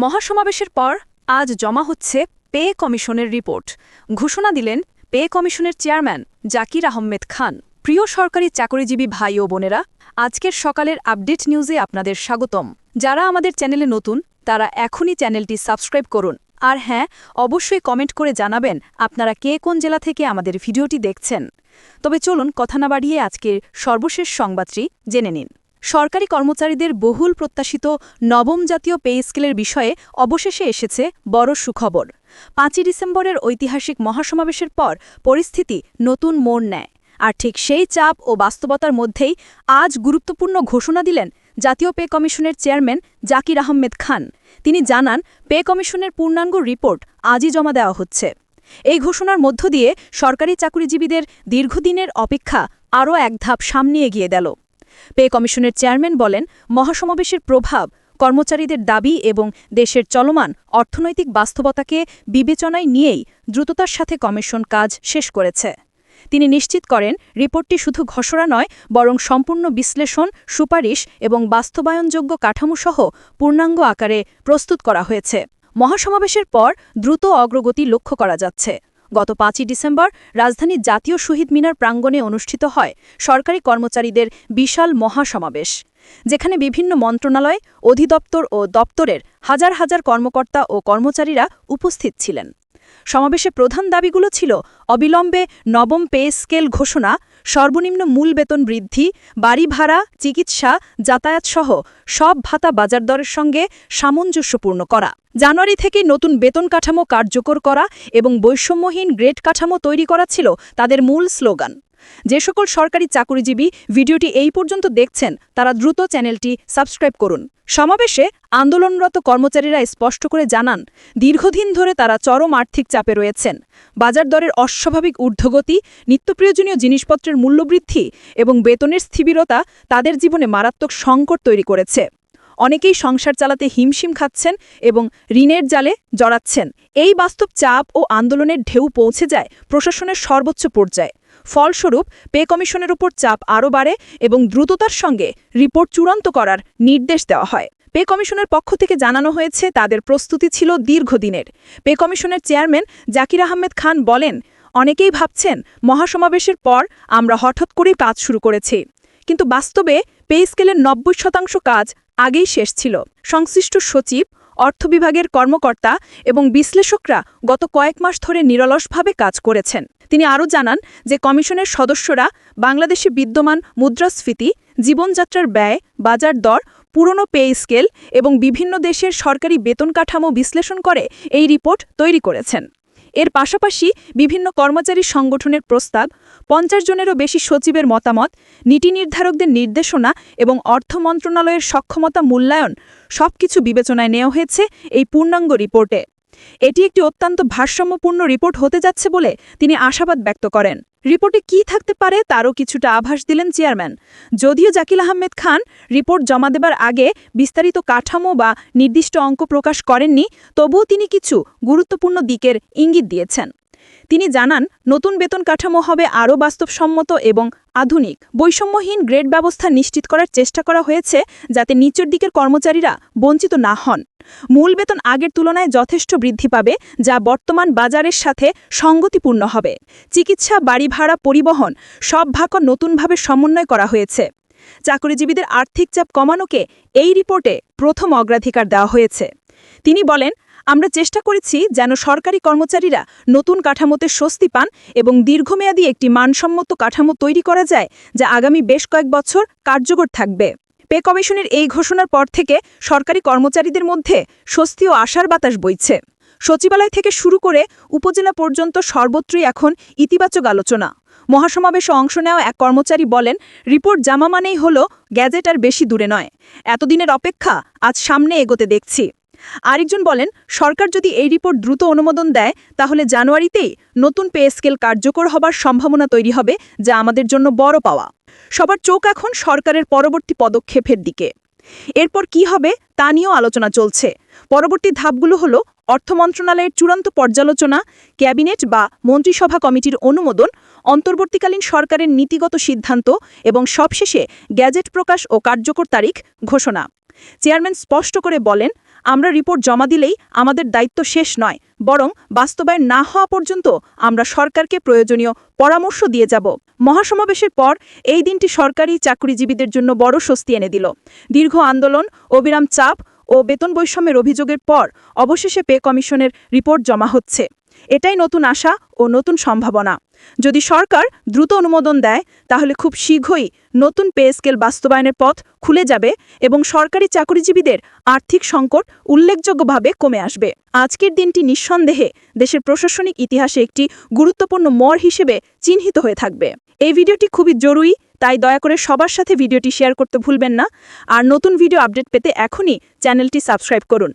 মহাসমাবেশের পর আজ জমা হচ্ছে পে কমিশনের রিপোর্ট। ঘোষণা দিলেন পে কমিশনের চেয়ারম্যান জাকির আহমেদ খান। প্রিয় সরকারি চাকরিজীবী ভাই ও বোনেরা, আজকের সকালের আপডেট নিউজে আপনাদের স্বাগতম। যারা আমাদের চ্যানেলে নতুন তারা এখনই চ্যানেলটি সাবস্ক্রাইব করুন। আর হ্যাঁ, অবশ্যই কমেন্ট করে জানাবেন আপনারা কে কোন জেলা থেকে আমাদের ভিডিওটি দেখছেন। তবে চলুন কথা না বাড়িয়ে আজকের সর্বশেষ সংবাদটি জেনে নিন। সরকারি কর্মচারীদের বহুল প্রত্যাশিত নবম জাতীয় পে স্কেলের বিষয়ে অবশেষে এসেছে বড় সুখবর। ৫ই ডিসেম্বরের ঐতিহাসিক মহাসমাবেশের পর পরিস্থিতি নতুন মোড় নেয়। আর ঠিক সেই চাপ ও বাস্তবতার মধ্যেই আজ গুরুত্বপূর্ণ ঘোষণা দিলেন জাতীয় পে কমিশনের চেয়ারম্যান জাকির আহমেদ খান। তিনি জানান, পে কমিশনের পূর্ণাঙ্গ রিপোর্ট আজই জমা দেওয়া হচ্ছে। এই ঘোষণার মধ্য দিয়ে সরকারি চাকরিজীবীদের দীর্ঘদিনের অপেক্ষা আরও এক ধাপ সামনে এগিয়ে গেল। পে কমিশনের চেয়ারম্যান বলেন, মহাসমাবেশের প্রভাব, কর্মচারীদের দাবি এবং দেশের চলমান অর্থনৈতিক বাস্তবতাকে বিবেচনায় নিয়েই দ্রুততার সাথে কমিশন কাজ শেষ করেছে। তিনি নিশ্চিত করেন, রিপোর্টটি শুধু ঘোষণা নয়, বরং সম্পূর্ণ বিশ্লেষণ, সুপারিশ এবং বাস্তবায়নযোগ্য কাঠামোসহ পূর্ণাঙ্গ আকারে প্রস্তুত করা হয়েছে। মহাসমাবেশের পর দ্রুত অগ্রগতি লক্ষ্য করা যাচ্ছে। গত ৫ই ডিসেম্বর রাজধানীর জাতীয় শহীদ মিনার প্রাঙ্গণে অনুষ্ঠিত হয় সরকারি কর্মচারীদের বিশাল মহাসমাবেশ, যেখানে বিভিন্ন মন্ত্রণালয়, অধিদপ্তর ও দপ্তরের হাজার হাজার কর্মকর্তা ও কর্মচারীরা উপস্থিত ছিলেন। সমাবেশে প্রধান দাবিগুলো ছিল অবিলম্বে নবম পে স্কেল ঘোষণা, সর্বনিম্ন মূল বেতন বৃদ্ধি, বাড়ি ভাড়া, চিকিৎসা, যাতায়াতসহ সব ভাতা বাজার দরের সঙ্গে সামঞ্জস্যপূর্ণ করা, জানুয়ারি থেকেই নতুন বেতন কাঠামো কার্যকর করা এবং বৈষম্যহীন গ্রেড কাঠামো তৈরি করা ছিল তাদের মূল স্লোগান। যে সকল সরকারি চাকরিজীবী ভিডিওটি এই পর্যন্ত দেখছেন তারা দ্রুত চ্যানেলটি সাবস্ক্রাইব করুন। সমাবেশে আন্দোলনরত কর্মচারীরা স্পষ্ট করে জানান, দীর্ঘদিন ধরে তারা চরম আর্থিক চাপে রয়েছেন। বাজার দরের অস্বাভাবিক ঊর্ধ্বগতি, নিত্যপ্রয়োজনীয় জিনিসপত্রের মূল্যবৃদ্ধি এবং বেতনের স্থবিরতা তাদের জীবনে মারাত্মক সংকট তৈরি করেছে। অনেকেই সংসার চালাতে হিমশিম খাচ্ছেন এবং ঋণের জালে জড়াচ্ছেন। এই বাস্তব চাপ ও আন্দোলনের ঢেউ পৌঁছে যায় প্রশাসনের সর্বোচ্চ পর্যায়ে। ফলস্বরূপ পে কমিশনের উপর চাপ আরও বাড়ে এবং দ্রুততার সঙ্গে রিপোর্ট চূড়ান্ত করার নির্দেশ দেওয়া হয়। পে কমিশনের পক্ষ থেকে জানানো হয়েছে, তাদের প্রস্তুতি ছিল দীর্ঘদিনের। পে কমিশনের চেয়ারম্যান জাকির আহমেদ খান বলেন, অনেকেই ভাবছেন মহাসমাবেশের পর আমরা হঠাৎ করেই কাজ শুরু করেছি, কিন্তু বাস্তবে পে স্কেলের ৯০% কাজ আগেই শেষ ছিল। সংশ্লিষ্ট সচিব, অর্থ বিভাগের কর্মকর্তা এবং বিশ্লেষকরা গত কয়েক মাস ধরে নিরলসভাবে কাজ করেছেন। তিনি আরও জানান যে কমিশনের সদস্যরা বাংলাদেশে বিদ্যমান মুদ্রাস্ফীতি, জীবনযাত্রার ব্যয়, বাজার দর, পুরনো পে স্কেল এবং বিভিন্ন দেশের সরকারি বেতন কাঠামো বিশ্লেষণ করে এই রিপোর্ট তৈরি করেছেন। এর পাশাপাশি বিভিন্ন কর্মচারী সংগঠনের প্রস্তাব, ৫০ জনেরও বেশি সচিবের মতামত, নীতি নির্ধারকদের নির্দেশনা এবং অর্থ মন্ত্রণালয়ের সক্ষমতা মূল্যায়ন সবকিছু বিবেচনায় নেওয়া হয়েছে এই পূর্ণাঙ্গ রিপোর্টে। এটি একটি অত্যন্ত ভারসাম্যপূর্ণ রিপোর্ট হতে যাচ্ছে বলে তিনি আশাবাদ ব্যক্ত করেন। রিপোর্টে কী থাকতে পারে তারও কিছুটা আভাস দিলেন চেয়ারম্যান। যদিও জাকির আহমেদ খান রিপোর্ট জমা দেবার আগে বিস্তারিত কাঠামো বা নির্দিষ্ট অঙ্ক প্রকাশ করেননি, তবুও তিনি কিছু গুরুত্বপূর্ণ দিকের ইঙ্গিত দিয়েছেন। তিনি জানান, নতুন বেতন কাঠামো হবে আরও বাস্তবসম্মত এবং আধুনিক। বৈষম্যহীন গ্রেড ব্যবস্থা নিশ্চিত করার চেষ্টা করা হয়েছে যাতে নিচের দিকের কর্মচারীরা বঞ্চিত না হন। মূল বেতন আগের তুলনায় যথেষ্ট বৃদ্ধি পাবে, যা বর্তমান বাজারের সাথে সঙ্গতিপূর্ণ হবে। চিকিৎসা, বাড়ি ভাড়া, পরিবহন সব ভাগ নতুনভাবে সমন্বয় করা হয়েছে। চাকরিজীবীদের আর্থিক চাপ কমানোকে এই রিপোর্টে প্রথম অগ্রাধিকার দেওয়া হয়েছে। তিনি বলেন, আমরা চেষ্টা করেছি যেন সরকারি কর্মচারীরা নতুন কাঠামোতে স্বস্তি পান এবং দীর্ঘমেয়াদী একটি মানসম্মত কাঠামো তৈরি করা যায় যা আগামী বেশ কয়েক বছর কার্যকর থাকবে। পে কমিশনের এই ঘোষণার পর থেকে সরকারি কর্মচারীদের মধ্যে স্বস্তি ও আশার বাতাস বইছে। সচিবালয় থেকে শুরু করে উপজেলা পর্যন্ত সর্বত্রই এখন ইতিবাচক আলোচনা। মহাসমাবেশে অংশ নেওয়া এক কর্মচারী বলেন, রিপোর্ট জামা মানেই হলো গ্যাজেট আর বেশি দূরে নয়। এতদিনের অপেক্ষা আজ সামনে এগোতে দেখছি। আরেকজন বলেন, সরকার যদি এই রিপোর্ট দ্রুত অনুমোদন দেয় তাহলে জানুয়ারিতেই নতুন পে স্কেল কার্যকর হবার সম্ভাবনা তৈরি হবে, যা আমাদের জন্য বড় পাওয়া। সবার চোখ এখন সরকারের পরবর্তী পদক্ষেপের দিকে। এরপর কি হবে তা নিয়েও আলোচনা চলছে। পরবর্তী ধাপগুলো হলো অর্থ মন্ত্রণালয়ের চূড়ান্ত পর্যালোচনা, ক্যাবিনেট বা মন্ত্রিসভা কমিটির অনুমোদন, অন্তর্বর্তীকালীন সরকারের নীতিগত সিদ্ধান্ত এবং সবশেষে গ্যাজেট প্রকাশ ও কার্যকর তারিখ ঘোষণা। চেয়ারম্যান স্পষ্ট করে বলেন, আমরা রিপোর্ট জমা দিলেই আমাদের দায়িত্ব শেষ নয়, বরং বাস্তবায়ন না হওয়া পর্যন্ত আমরা সরকারকে প্রয়োজনীয় পরামর্শ দিয়ে যাব। মহাসমাবেশের পর এই দিনটি সরকারি চাকরিজীবীদের জন্য বড় স্বস্তি এনে দিল। দীর্ঘ আন্দোলন, অবিরাম চাপ ও বেতন বৈষম্যের অভিযোগের পর অবশেষে পে কমিশনের রিপোর্ট জমা হচ্ছে। এটাই নতুন আশা ও নতুন সম্ভাবনা। যদি সরকার দ্রুত অনুমোদন দেয়, তাহলে খুব শীঘ্রই নতুন পে স্কেল বাস্তবায়নের পথ খুলে যাবে এবং সরকারি চাকরিজীবীদের আর্থিক সংকট উল্লেখযোগ্যভাবে কমে আসবে। আজকের দিনটি নিঃসন্দেহে দেশের প্রশাসনিক ইতিহাসে একটি গুরুত্বপূর্ণ মোড় হিসেবে চিহ্নিত হয়ে থাকবে। এই ভিডিওটি খুবই জরুরি, তাই দয়া করে সবার সাথে ভিডিওটি শেয়ার করতে ভুলবেন না। আর নতুন ভিডিও আপডেট পেতে এখনই চ্যানেলটি সাবস্ক্রাইব করুন।